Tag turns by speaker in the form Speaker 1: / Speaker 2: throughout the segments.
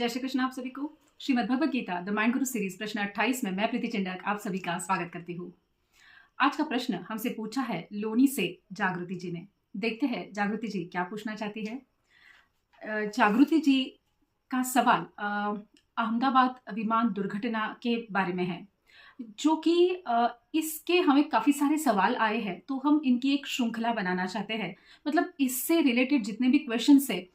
Speaker 1: जय श्री कृष्ण। आप सभी को Shrimad Bhagavad Gita the mind Guru series प्रश्न 28 में मैं प्रीति चिंडक आप सभी का स्वागत करती हूँ। आज का प्रश्न हमसे पूछा है लोनी से जागृति जी ने। देखते हैं जागृति जी क्या पूछना चाहती है। जागृति जी का सवाल अहमदाबाद विमान दुर्घटना के बारे में है, जो कि इसके हमें काफ़ी सारे सवाल आए हैं, तो हम इनकी एक श्रृंखला बनाना चाहते हैं। मतलब इससे रिलेटेड जितने भी क्वेश्चंस है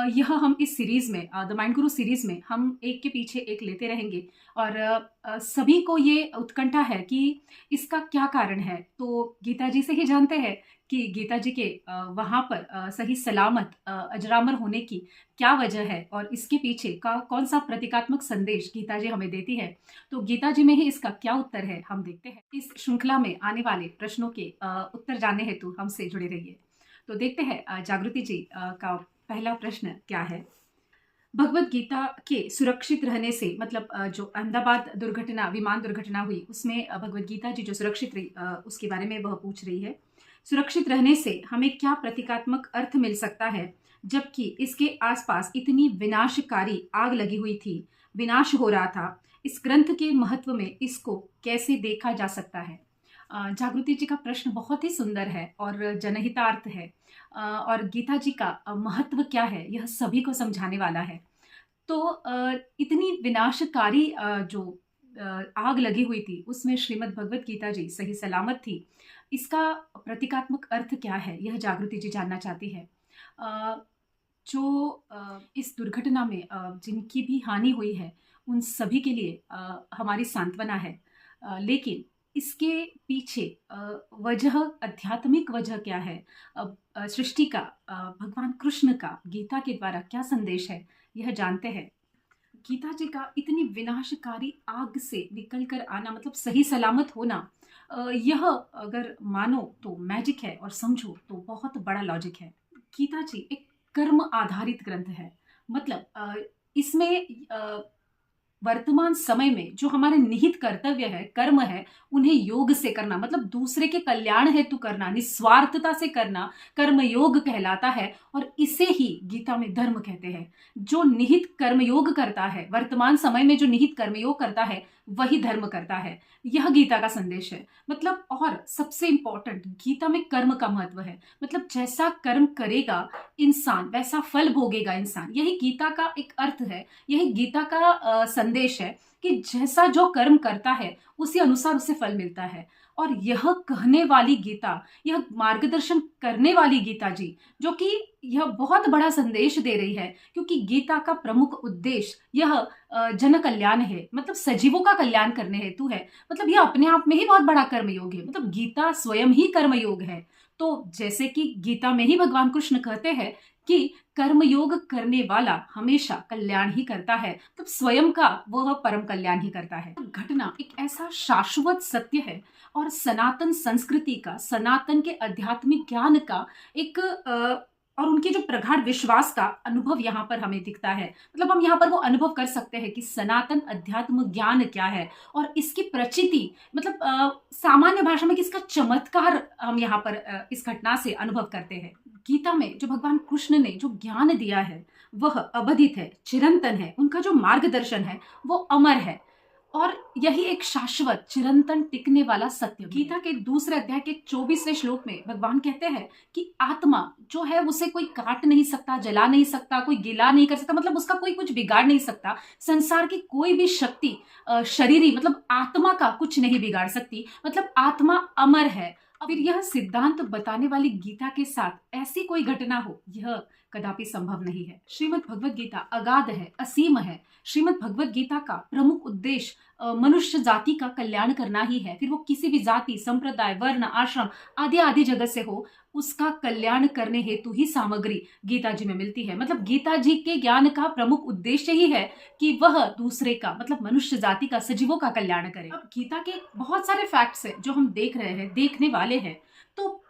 Speaker 1: यह हम इस सीरीज़ में द माइंड गुरु सीरीज़ में हम एक के पीछे एक लेते रहेंगे और सभी को ये उत्कंठा है कि इसका क्या कारण है। तो गीता जी से ही जानते हैं कि गीता जी के वहाँ पर सही सलामत अजरामर होने की क्या वजह है और इसके पीछे का कौन सा प्रतीकात्मक संदेश गीता जी हमें देती है। तो गीता जी में ही इसका क्या उत्तर है हम देखते हैं। इस श्रृंखला में आने वाले प्रश्नों के उत्तर जानने हेतु हमसे जुड़े रहिए। तो देखते हैं जागृति जी का पहला प्रश्न क्या है। भगवत गीता के सुरक्षित रहने से मतलब जो अहमदाबाद दुर्घटना विमान दुर्घटना हुई उसमें भगवत गीता जी जो सुरक्षित रही उसके बारे में वह पूछ रही है। सुरक्षित रहने से हमें क्या प्रतीकात्मक अर्थ मिल सकता है, जबकि इसके आसपास इतनी विनाशकारी आग लगी हुई थी, विनाश हो रहा था। इस ग्रंथ के महत्व में इसको कैसे देखा जा सकता है। जागृति जी का प्रश्न बहुत ही सुंदर है और जनहितार्थ है और गीता जी का महत्व क्या है यह सभी को समझाने वाला है। तो इतनी विनाशकारी जो आग लगी हुई थी उसमें श्रीमद् भगवत गीता जी सही सलामत थी, इसका प्रतीकात्मक अर्थ क्या है यह जागृति जी जानना चाहती है। जो इस दुर्घटना में जिनकी भी हानि हुई है उन सभी के लिए हमारी सांत्वना है, लेकिन इसके पीछे वजह आध्यात्मिक वजह क्या है, सृष्टि का भगवान कृष्ण का गीता के द्वारा क्या संदेश है यह जानते हैं। गीता जी का इतनी विनाशकारी आग से निकल कर आना मतलब सही सलामत होना, यह अगर मानो तो मैजिक है और समझो तो बहुत बड़ा लॉजिक है। गीता जी एक कर्म आधारित ग्रंथ है। मतलब इसमें वर्तमान समय में जो हमारे निहित कर्तव्य है, कर्म है, उन्हें योग से करना, मतलब दूसरे के कल्याण हेतु करना, निस्वार्थता से करना कर्म योग कहलाता है और इसे ही गीता में धर्म कहते हैं। जो निहित कर्मयोग करता है, वर्तमान समय में जो निहित कर्मयोग करता है वही धर्म करता है। यह गीता का संदेश है। मतलब और सबसे इंपॉर्टेंट गीता में कर्म का महत्व है। मतलब जैसा कर्म करेगा इंसान वैसा फल भोगेगा इंसान। यही गीता का एक अर्थ है, यही गीता का संदेश है कि जैसा जो कर्म करता है उसी अनुसार उसे फल मिलता है। और यह कहने वाली गीता, यह मार्गदर्शन करने वाली गीता जी जो कि यह बहुत बड़ा संदेश दे रही है, क्योंकि गीता का प्रमुख उद्देश्य यह जन कल्याण है, मतलब सजीवों का कल्याण करने हेतु है। मतलब यह अपने आप में ही बहुत बड़ा कर्मयोग है। मतलब गीता स्वयं ही कर्मयोग है। तो जैसे कि गीता में ही भगवान कृष्ण कहते हैं कि कर्मयोग करने वाला हमेशा कल्याण ही करता है, तो स्वयं का वह परम कल्याण ही करता है। घटना एक ऐसा शाश्वत सत्य है और सनातन संस्कृति का, सनातन के आध्यात्मिक ज्ञान का एक और उनके जो प्रगाढ़ विश्वास का अनुभव यहाँ पर हमें दिखता है। मतलब हम यहाँ पर वो अनुभव कर सकते हैं कि सनातन अध्यात्म ज्ञान क्या है और इसकी प्रचिति, मतलब सामान्य भाषा में किसका चमत्कार हम यहाँ पर इस घटना से अनुभव करते हैं। गीता में जो भगवान कृष्ण ने जो ज्ञान दिया है वह अबाधित है, चिरंतन है। उनका जो मार्गदर्शन है वो अमर है और यही एक शाश्वत चिरंतन टिकने वाला सत्य। गीता के दूसरे अध्याय के 24वें श्लोक में भगवान कहते हैं कि आत्मा जो है उसे कोई काट नहीं सकता, जला नहीं सकता, कोई गिला नहीं कर सकता, मतलब उसका कोई कुछ बिगाड़ नहीं सकता। संसार की कोई भी शक्ति शरीरी मतलब आत्मा का कुछ नहीं बिगाड़ सकती। मतलब आत्मा अमर है। फिर यह सिद्धांत बताने वाली गीता के साथ ऐसी कोई घटना हो यह कदापि संभव नहीं है। श्रीमद् भगवत गीता अगाध है, असीम है। श्रीमद् भगवत गीता का प्रमुख उद्देश्य मनुष्य जाति का कल्याण करना ही है। फिर वो किसी भी जाति, संप्रदाय, वर्ण, आश्रम आदि आदि जगत से हो, उसका कल्याण करने हेतु ही सामग्री गीता जी में मिलती है। मतलब गीता जी के ज्ञान का प्रमुख उद्देश्य ही है कि वह दूसरे का, मतलब मनुष्य जाति का, सजीवों का कल्याण करे। अब गीता के बहुत सारे फैक्ट्स है जो हम देख रहे हैं, देखने वाले हैं। तो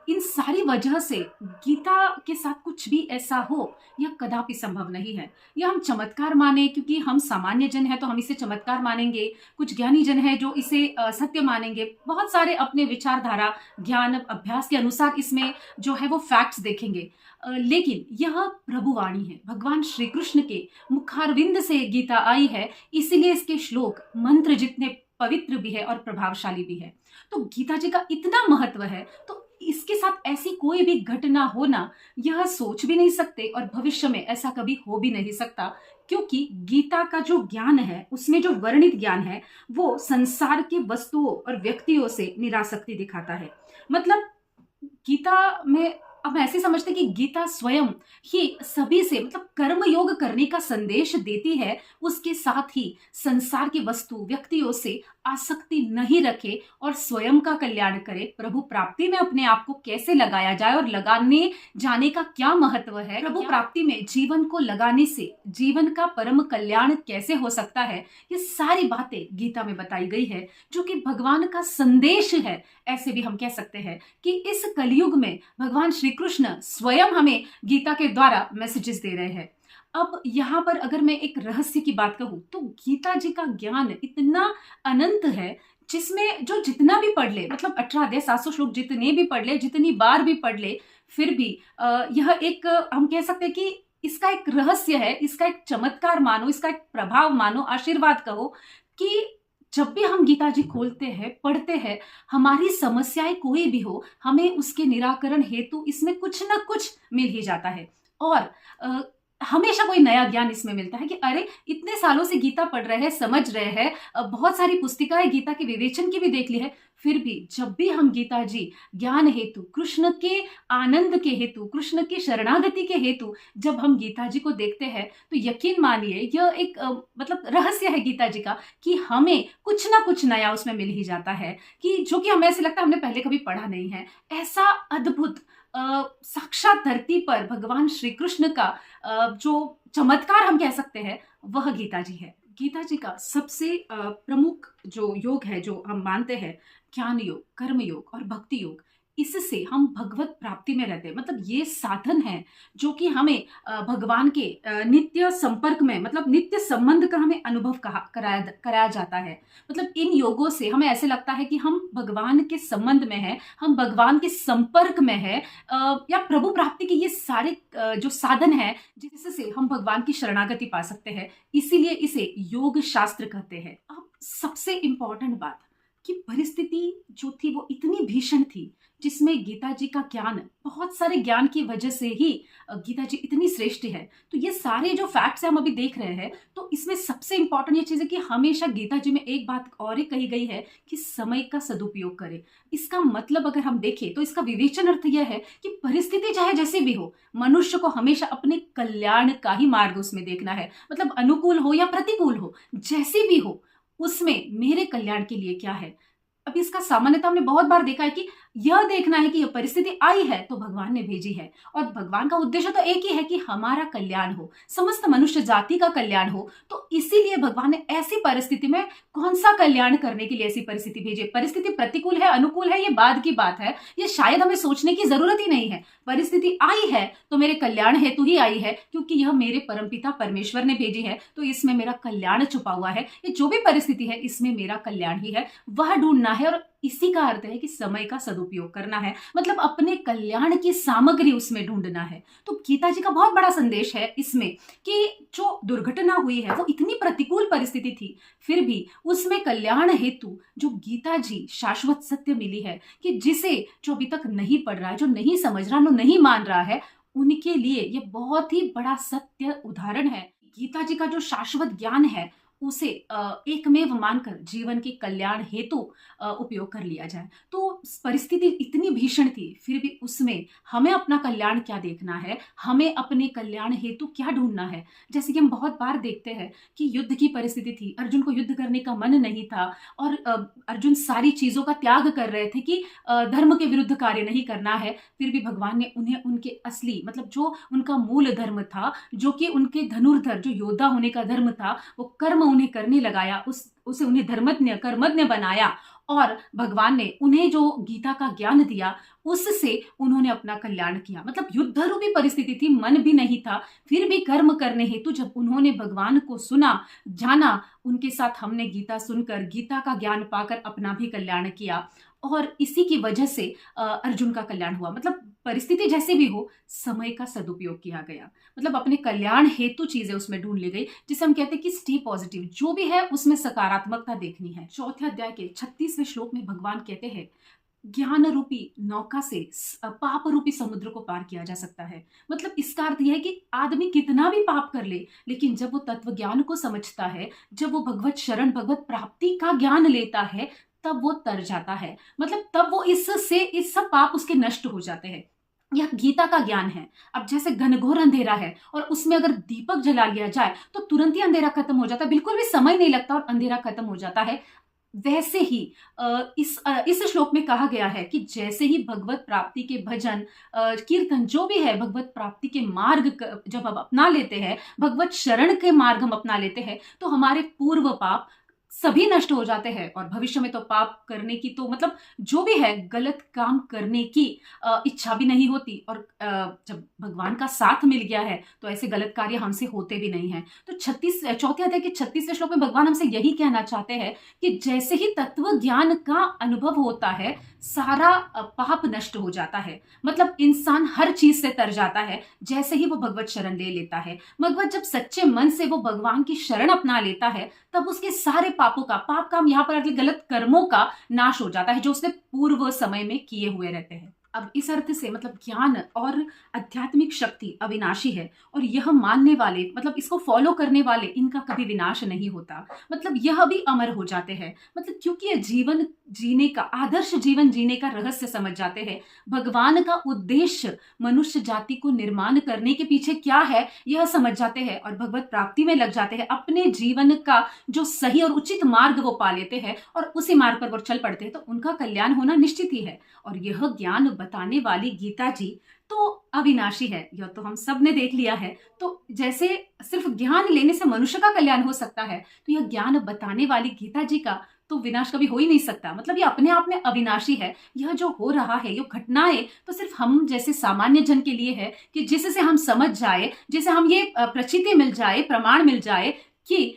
Speaker 1: इन सारी वजह से गीता के साथ कुछ भी ऐसा हो यह कदापि संभव नहीं है। यह हम चमत्कार माने, क्योंकि हम सामान्य जन हैं तो हम इसे चमत्कार मानेंगे, कुछ ज्ञानी जन हैं जो इसे सत्य मानेंगे, बहुत सारे अपने विचारधारा ज्ञान अभ्यास के अनुसार इसमें जो है वो फैक्ट्स देखेंगे। लेकिन यह प्रभुवाणी है, भगवान श्री कृष्ण के मुखारविंद से गीता आई है, इसीलिए इसके श्लोक मंत्र जितने पवित्र भी है और प्रभावशाली भी है। तो गीता जी का इतना महत्व है, तो इसके साथ ऐसी कोई भी घटना होना यह सोच भी नहीं सकते और भविष्य में ऐसा कभी हो भी नहीं सकता, क्योंकि गीता का जो ज्ञान है, उसमें जो वर्णित ज्ञान है, वो संसार के वस्तुओं और व्यक्तियों से निरासक्ति दिखाता है। मतलब गीता में अब ऐसे समझते कि गीता स्वयं ही सभी से मतलब कर्म योग करने का संदेश देती है, उसके साथ ही संसार की वस्तु व्यक्तियों से आसक्ति नहीं रखे और स्वयं का कल्याण करे। प्रभु प्राप्ति में अपने आप को कैसे लगाया जाए और लगाने जाने का क्या महत्व है, प्रभु प्राप्ति में जीवन को लगाने से जीवन का परम कल्याण कैसे हो सकता है, ये सारी बातें गीता में बताई गई है, जो कि भगवान का संदेश है। ऐसे भी हम कह सकते हैं कि इस कलयुग में भगवान श्री कृष्ण स्वयं हमें गीता के द्वारा मैसेजेस दे रहे हैं। अब यहाँ पर अगर मैं एक रहस्य की बात कहूँ तो गीता जी का ज्ञान इतना अनंत है, जिसमें जो जितना भी पढ़ ले, मतलब 18 अध्याय 700 श्लोक जितने भी पढ़ ले, जितनी बार भी पढ़ ले, फिर भी यह एक हम कह सकते हैं कि इसका एक रहस्य है, इसका एक चमत्कार मानो, इसका एक प्रभाव मानो, आशीर्वाद कहो, कि जब भी हम गीता जी खोलते हैं, पढ़ते हैं, हमारी समस्याएं कोई भी हो, हमें उसके निराकरण हेतु इसमें कुछ ना कुछ मिल ही जाता है। और हमेशा कोई नया ज्ञान इसमें मिलता है कि अरे इतने सालों से गीता पढ़ रहे हैं, समझ रहे हैं, बहुत सारी पुस्तिकाएं गीता के विवेचन की भी देख ली है, फिर भी जब भी हम गीता जी ज्ञान हेतु, कृष्ण के आनंद के हेतु, कृष्ण की शरणागति के हेतु जब हम गीता जी को देखते हैं, तो यकीन मानिए यह एक मतलब रहस्य है गीता जी का, कि हमें कुछ ना कुछ नया उसमें मिल ही जाता है, कि जो कि हमें ऐसे लगता है हमने पहले कभी पढ़ा नहीं है। ऐसा अद्भुत साक्षात धरती पर भगवान श्री कृष्ण का जो चमत्कार हम कह सकते हैं, वह गीता जी है। गीता जी का सबसे प्रमुख जो योग है, जो हम मानते हैं, ज्ञान योग, कर्म योग और भक्ति योग, इससे हम भगवत प्राप्ति में रहते हैं। मतलब ये साधन है जो कि हमें भगवान के नित्य संपर्क में, मतलब नित्य संबंध का हमें अनुभव कराया जाता है। मतलब इन योगों से हमें ऐसे लगता है कि हम भगवान के संबंध में हैं, हम भगवान के संपर्क में हैं, या प्रभु प्राप्ति के ये सारे जो साधन है जिससे हम भगवान की शरणागति पा सकते हैं, इसीलिए इसे योग शास्त्र कहते हैं। अब सबसे इंपॉर्टेंट बात कि परिस्थिति जो थी वो इतनी भीषण थी, जिसमें गीता जी का ज्ञान, बहुत सारे ज्ञान की वजह से ही गीता जी इतनी श्रेष्ठ है। तो ये सारे जो फैक्ट्स हम अभी देख रहे हैं, तो इसमें सबसे इंपॉर्टेंट ये चीज है कि हमेशा गीता जी में एक बात और ही कही गई है कि समय का सदुपयोग करें। इसका मतलब अगर हम देखें तो इसका विवेचन अर्थ यह है कि परिस्थिति चाहे जैसी भी हो, मनुष्य को हमेशा अपने कल्याण का ही मार्ग उसमें देखना है। मतलब अनुकूल हो या प्रतिकूल हो, जैसी भी हो, उसमें मेरे कल्याण के लिए क्या है। अब इसका सामान्यतः हमने बहुत बार देखा है कि यह देखना है कि यह परिस्थिति आई है तो भगवान ने भेजी है, और भगवान का उद्देश्य तो एक ही है कि हमारा कल्याण हो, समस्त मनुष्य जाति का कल्याण हो। तो इसीलिए भगवान ने ऐसी परिस्थिति में कौन सा कल्याण करने के लिए ऐसी परिस्थिति भेजी। परिस्थिति प्रतिकूल है अनुकूल है ये बाद की बात है, ये शायद हमें सोचने की जरूरत ही नहीं है। परिस्थिति आई है तो मेरे कल्याण हेतु ही आई है, क्योंकि यह मेरे परमपिता परमेश्वर ने भेजी है, तो इसमें मेरा कल्याण छुपा हुआ है। ये जो भी परिस्थिति है इसमें मेरा कल्याण ही है, वह ढूंढना है। और इसी का अर्थ है कि समय का सदुपयोग करना है, मतलब अपने कल्याण की सामग्री उसमें ढूंढना है। तो गीता जी का बहुत बड़ा संदेश है इसमें कि जो दुर्घटना हुई है वो इतनी प्रतिकूल परिस्थिति थी, फिर भी उसमें कल्याण हेतु जो गीता जी शाश्वत सत्य मिली है, कि जिसे जो अभी तक नहीं पढ़ रहा है, जो नहीं समझ रहा, जो नहीं मान रहा है, उनके लिए ये बहुत ही बड़ा सत्य उदाहरण है। गीता जी का जो शाश्वत ज्ञान है उसे एकमेव मानकर जीवन के कल्याण हेतु उपयोग कर लिया जाए। तो परिस्थिति इतनी भीषण थी, फिर भी उसमें हमें अपना कल्याण क्या देखना है, हमें अपने कल्याण हेतु क्या ढूंढना है। जैसे कि हम बहुत बार देखते हैं कि युद्ध की परिस्थिति थी, अर्जुन को युद्ध करने का मन नहीं था, और अर्जुन सारी चीजों का त्याग कर रहे थे कि धर्म के विरुद्ध कार्य नहीं करना है। फिर भी भगवान ने उन्हें उनके असली, मतलब जो उनका मूल धर्म था, जो कि उनके धनुर्धर, जो योद्धा होने का धर्म था, वो कर्म उन्हें करने लगाया, उसे उन्हें धर्मज्ञ कर्मज्ञ बनाया, और भगवान ने उन्हें जो गीता का ज्ञान दिया उससे उन्होंने अपना कल्याण किया। मतलब युद्ध रूपी परिस्थिति थी, मन भी नहीं था, फिर भी कर्म करने हेतु जब उन्होंने भगवान को सुना, जाना, उनके साथ हमने गीता सुनकर, गीता का ज्ञान पाकर अपना भी कल्याण किया, और इसी की वजह से अर्जुन का कल्याण हुआ। मतलब परिस्थिति जैसे भी हो, समय का सदुपयोग किया गया, मतलब अपने कल्याण हेतु चीजें उसमें ढूंढ ली गई, जिसे हम कहते हैं कि स्टे पॉजिटिव, जो भी है उसमें सकारात्मकता देखनी है। चौथे अध्याय के 36वें श्लोक में भगवान कहते हैं, ज्ञान रूपी नौका से पाप रूपी समुद्र को पार किया जा सकता है। मतलब इसका अर्थ यह है कि आदमी कितना भी पाप कर ले, लेकिन जब वो तत्व ज्ञान को समझता है, जब वो भगवत शरण, भगवत प्राप्ति का ज्ञान लेता है, तब वो तर जाता है। मतलब तब वो इस सब पाप उसके नष्ट हो जाते हैं। यह गीता का ज्ञान है। अब जैसे घनघोर अंधेरा है और उसमें अगर दीपक जला लिया जाए तो तुरंत ही अंधेरा खत्म हो जाता है, बिल्कुल भी समय नहीं लगता और अंधेरा खत्म हो जाता है। वैसे ही इस श्लोक में कहा गया है कि जैसे ही भगवत प्राप्ति के भजन, कीर्तन, जो भी है, भगवत प्राप्ति के मार्ग जब हम अपना लेते हैं, भगवत शरण के मार्ग हम अपना लेते हैं, तो हमारे पूर्व पाप सभी नष्ट हो जाते हैं, और भविष्य में तो पाप करने की, तो मतलब जो भी है गलत काम करने की इच्छा भी नहीं होती, और जब भगवान का साथ मिल गया है तो ऐसे गलत कार्य हमसे होते भी नहीं हैं। तो चौथे अध्याय के 36वें श्लोक में भगवान हमसे यही कहना चाहते हैं कि जैसे ही तत्व ज्ञान का अनुभव होता है, सारा पाप नष्ट हो जाता है। मतलब इंसान हर चीज से तर जाता है जैसे ही वो भगवत शरण ले लेता है। भगवत जब सच्चे मन से वो भगवान की शरण अपना लेता है, तब उसके सारे पापों का, पाप काम यहाँ पर गलत कर्मों का नाश हो जाता है जो उसने पूर्व समय में किए हुए रहते हैं। अब इस अर्थ से मतलब ज्ञान और आध्यात्मिक शक्ति अविनाशी है, और यह मानने वाले, मतलब इसको फॉलो करने वाले, इनका कभी विनाश नहीं होता। मतलब यह भी अमर हो जाते हैं। मतलब क्योंकि ये जीवन जीने का, आदर्श जीवन जीने का रहस्य समझ जाते हैं। भगवान का उद्देश्य मनुष्य जाति को निर्माण करने के पीछे क्या है यह समझ जाते हैं, और भगवत प्राप्ति में लग जाते हैं। अपने जीवन का जो सही और उचित मार्ग वो पा लेते हैं और उसी मार्ग पर वो चल पड़ते हैं, तो उनका कल्याण होना निश्चित ही है। और यह ज्ञान बताने वाली गीता जी तो अविनाशी है, यह तो हम सब ने देख लिया है। तो जैसे सिर्फ ज्ञान लेने से मनुष्य का कल्याण हो सकता है, तो यह ज्ञान बताने वाली गीता जी का तो विनाश कभी हो ही नहीं सकता। मतलब ये अपने आप में अविनाशी है। यह जो हो रहा है, ये घटनाएं तो सिर्फ हम जैसे सामान्य जन के लिए है कि जिससे हम समझ जाए, जिसे हम ये प्रचिति मिल जाए, प्रमाण मिल जाए कि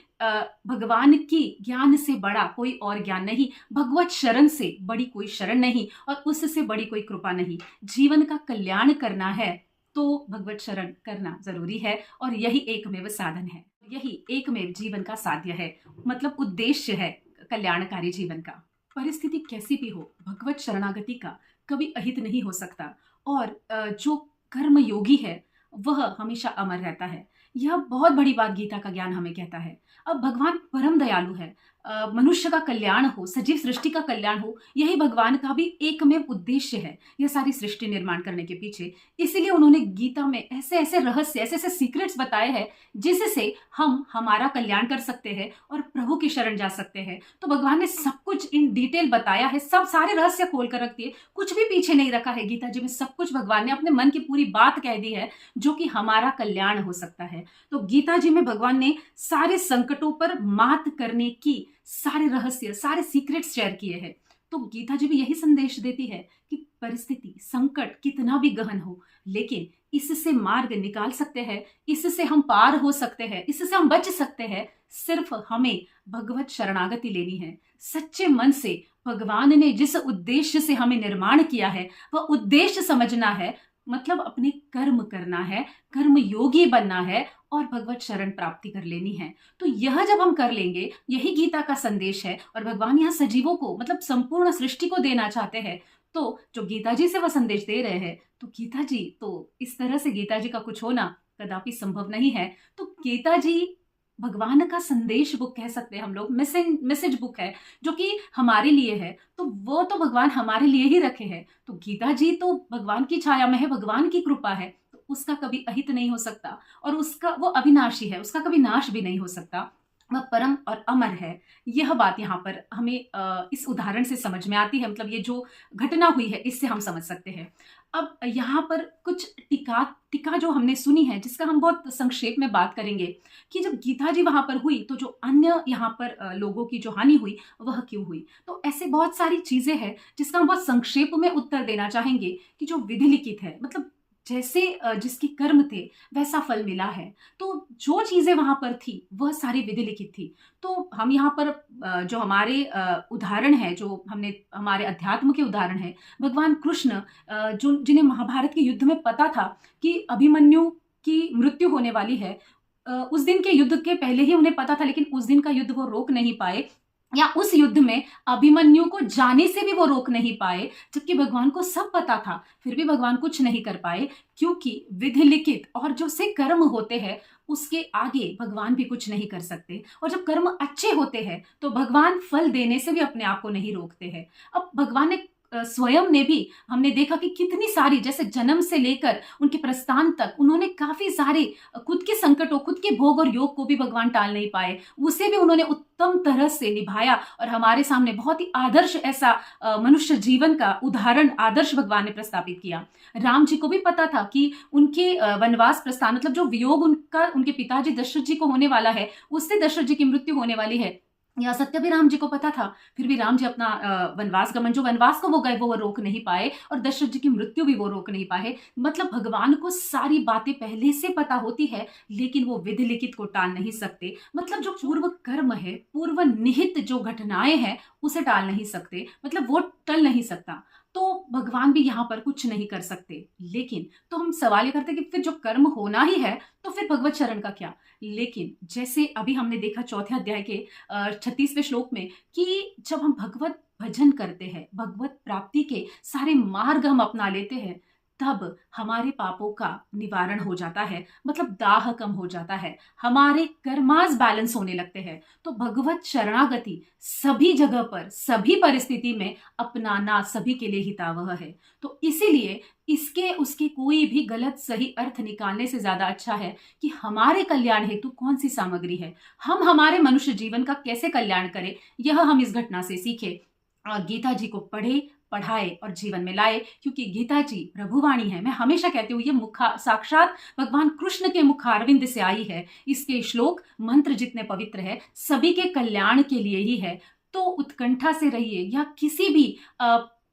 Speaker 1: भगवान की ज्ञान से बड़ा कोई और ज्ञान नहीं, भगवत शरण से बड़ी कोई शरण नहीं, और उससे बड़ी कोई कृपा नहीं। जीवन का कल्याण करना है तो भगवत शरण करना जरूरी है, और यही एकमेव साधन है, यही एकमेव जीवन का साध्य है, मतलब उद्देश्य है कल्याणकारी जीवन का। परिस्थिति कैसी भी हो, भगवत शरणागति का कभी अहित नहीं हो सकता, और जो कर्म योगी है वह हमेशा अमर रहता है। यह बहुत बड़ी बात गीता का ज्ञान हमें कहता है। अब भगवान परम दयालु है, मनुष्य का कल्याण हो, सजीव सृष्टि का कल्याण हो, यही भगवान का भी एकमेव उद्देश्य है, यह सारी सृष्टि निर्माण करने के पीछे। इसीलिए उन्होंने गीता में ऐसे ऐसे रहस्य, ऐसे ऐसे सीक्रेट्स बताए हैं जिससे हम हमारा कल्याण कर सकते हैं और प्रभु की शरण जा सकते हैं। तो भगवान ने सब कुछ इन डिटेल बताया है, सब सारे रहस्य खोल कर रख दिए, कुछ भी पीछे नहीं रखा है। गीता जी में सब कुछ भगवान ने अपने मन की पूरी बात कह दी है, जो कि हमारा कल्याण हो सकता है। तो गीता जी में भगवान ने सारे संकटों पर मात करने की सारे रहस्य, सारे सीक्रेट्स शेयर किए हैं। तो गीता जी भी यही संदेश देती है कि परिस्थिति, संकट कितना भी गहन हो, लेकिन इससे मार्ग निकाल सकते हैं, इससे हम पार हो सकते हैं, इससे हम बच सकते हैं। सिर्फ हमें भगवत शरणागति लेनी है, सच्चे मन से भगवान ने जिस उद्देश्य से हमें निर्माण किया है वह उद्देश्य समझना है, मतलब अपने कर्म करना है, कर्म योगी बनना है और भगवत शरण प्राप्ति कर लेनी है। तो यह जब हम कर लेंगे, यही गीता का संदेश है, और भगवान यहाँ सजीवों को, मतलब संपूर्ण सृष्टि को देना चाहते हैं। तो जो गीता जी से वह संदेश दे रहे हैं, तो गीता जी तो इस तरह से गीता जी का कुछ होना कदापि संभव नहीं है। तो गीता जी भगवान का संदेश बुक कह सकते हैं हम लोग, मैसेज बुक है जो कि हमारे लिए है। तो वो तो भगवान हमारे लिए ही रखे हैं। तो गीता जी तो भगवान की छाया में है, भगवान की कृपा है, तो उसका कभी अहित नहीं हो सकता, और उसका वो अविनाशी है, उसका कभी नाश भी नहीं हो सकता। वह परम और अमर है। यह बात यहाँ पर हमें इस उदाहरण से समझ में आती है, मतलब ये जो घटना हुई है इससे हम समझ सकते हैं। अब यहाँ पर कुछ टीका टीका जो हमने सुनी है, जिसका हम बहुत संक्षेप में बात करेंगे कि जब गीता जी वहां पर हुई तो जो अन्य यहाँ पर लोगों की जो हानि हुई वह क्यों हुई। तो ऐसे बहुत सारी चीजें हैं जिसका हम बहुत संक्षेप में उत्तर देना चाहेंगे कि जो विधि लिखित है, मतलब जैसे जिसके कर्म थे वैसा फल मिला है। तो जो चीजें वहां पर थी वह सारी विधि लिखित थी। तो हम यहाँ पर जो हमारे उदाहरण है, जो हमने हमारे अध्यात्म के उदाहरण है, भगवान कृष्ण जो जिन्हें महाभारत के युद्ध में पता था कि अभिमन्यु की मृत्यु होने वाली है, उस दिन के युद्ध के पहले ही उन्हें पता था, लेकिन उस दिन का युद्ध वो रोक नहीं पाए, या उस युद्ध में अभिमन्यु को जाने से भी वो रोक नहीं पाए, जबकि भगवान को सब पता था, फिर भी भगवान कुछ नहीं कर पाए, क्योंकि विधि लिखित और जो से कर्म होते हैं उसके आगे भगवान भी कुछ नहीं कर सकते। और जब कर्म अच्छे होते हैं तो भगवान फल देने से भी अपने आप को नहीं रोकते हैं। अब भगवान ने स्वयं ने भी, हमने देखा कि कितनी सारी, जैसे जन्म से लेकर उनके प्रस्थान तक उन्होंने काफी सारे खुद के संकटों, खुद के भोग और योग को भी भगवान टाल नहीं पाए, उसे भी उन्होंने उत्तम तरह से निभाया और हमारे सामने बहुत ही आदर्श ऐसा मनुष्य जीवन का उदाहरण, आदर्श भगवान ने प्रस्तावित किया। राम जी को भी पता था कि उनके वनवास प्रस्थान, मतलब जो वियोग उनका उनके पिताजी दशरथ जी को होने वाला है, उससे दशरथ जी की मृत्यु होने वाली है, यह सत्य भी राम जी को पता था, फिर भी राम जी अपना वनवास गमन, जो वनवास को वो गए, वो रोक नहीं पाए, और दशरथ जी की मृत्यु भी वो रोक नहीं पाए। मतलब भगवान को सारी बातें पहले से पता होती है, लेकिन वो विधि लिखित को टाल नहीं सकते। मतलब जो पूर्व कर्म है, पूर्व निहित जो घटनाएं हैं, उसे टाल नहीं सकते, मतलब वो टल नहीं सकता। तो भगवान भी यहाँ पर कुछ नहीं कर सकते। लेकिन तो हम सवाल ये करते हैं कि फिर जो कर्म होना ही है तो फिर भगवत शरण का क्या। लेकिन जैसे अभी हमने देखा चौथे अध्याय के 36वें श्लोक में कि जब हम भगवत भजन करते हैं, भगवत प्राप्ति के सारे मार्ग हम अपना लेते हैं, तब हमारे पापों का निवारण हो जाता है, मतलब दाह कम हो जाता है, हमारे कर्मास बैलेंस होने लगते हैं। तो भगवत शरणागति सभी जगह पर, सभी परिस्थिति में अपनाना सभी के लिए हितावह है। तो इसीलिए इसके उसके कोई भी गलत सही अर्थ निकालने से ज्यादा अच्छा है कि हमारे कल्याण हेतु कौन सी सामग्री है, हम हमारे मनुष्य जीवन का कैसे कल्याण करें, यह हम इस घटना से सीखे और गीता जी को पढ़े, पढ़ाए और जीवन में लाए। क्योंकि गीता जी प्रभुवाणी है। मैं हमेशा कहती हूँ ये साक्षात भगवान कृष्ण के मुखारविंद से आई है। इसके श्लोक मंत्र जितने पवित्र है, सभी के कल्याण के लिए ही है। तो उत्कंठा से रहिए, या किसी भी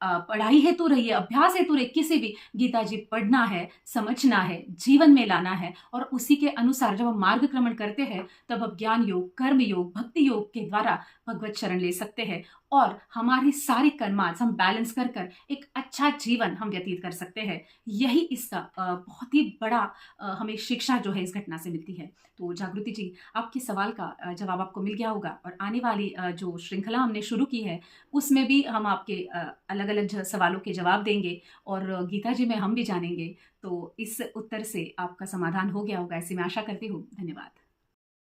Speaker 1: पढ़ाई हेतु रहिए, अभ्यास हेतु रहिए, किसी भी, गीता जी पढ़ना है, समझना है, जीवन में लाना है, और उसी के अनुसार जब हम मार्गक्रमण करते हैं तब हम ज्ञान योग, कर्म योग, भक्ति योग के द्वारा भगवत शरण ले सकते हैं और हमारे सारे कर्मांश हम बैलेंस कर कर एक अच्छा जीवन हम व्यतीत कर सकते हैं। यही इसका बहुत ही बड़ा हमें शिक्षा जो है इस घटना से मिलती है। तो जागृति जी, आपके सवाल का जवाब आपको मिल गया होगा, और आने वाली जो श्रृंखला हमने शुरू की है उसमें भी हम आपके अलग अलग सवालों के जवाब देंगे और गीता जी में हम भी जानेंगे। तो इस उत्तर से आपका समाधान हो गया होगा, ऐसी मैं आशा करती हूँ। धन्यवाद।